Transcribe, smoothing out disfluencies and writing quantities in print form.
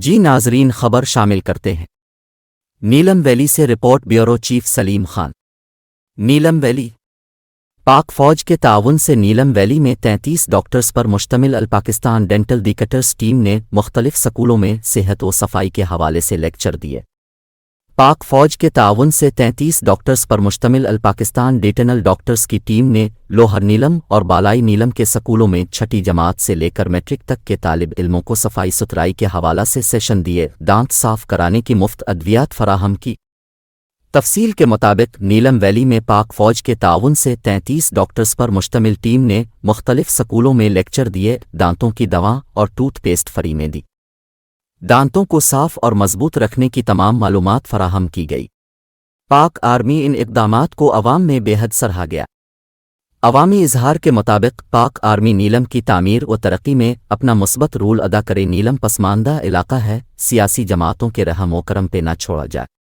جی ناظرین، خبر شامل کرتے ہیں۔ نیلم ویلی سے report, bureau chief Salim Khan. نیلم ویلی پاک فوج کے تعاون سے نیلم ویلی میں 33 ڈاکٹرز پر مشتمل الپاکستان ڈینٹل ڈیکٹرز ٹیم نے مختلف سکولوں میں صحت و صفائی کے حوالے سے لیکچر دیے۔ پاک فوج کے تعاون سے 33 ڈاکٹرز پر مشتمل الپاکستان ڈینٹل ڈاکٹرز کی ٹیم نے لوہر نیلم اور بالائی نیلم کے سکولوں میں چھٹی جماعت سے لے کر میٹرک تک کے طالب علموں کو صفائی ستھرائی کے حوالہ سے سیشن دیے، دانت صاف کرانے کی مفت ادویات فراہم کی۔ تفصیل کے مطابق نیلم ویلی میں پاک فوج کے تعاون سے 33 ڈاکٹرز پر مشتمل ٹیم نے مختلف سکولوں میں لیکچر دیے، دانتوں کی دوا اور ٹوتھ پیسٹ فری میں دی۔ دانتوں کو صاف اور مضبوط رکھنے کی تمام معلومات فراہم کی گئی۔ پاک آرمی ان اقدامات کو عوام میں بے حد سراہا گیا۔ عوامی اظہار کے مطابق پاک آرمی نیلم کی تعمیر و ترقی میں اپنا مثبت رول ادا کرے۔ نیلم پسماندہ علاقہ ہے، سیاسی جماعتوں کے رحم و کرم پہ نہ چھوڑا جائے۔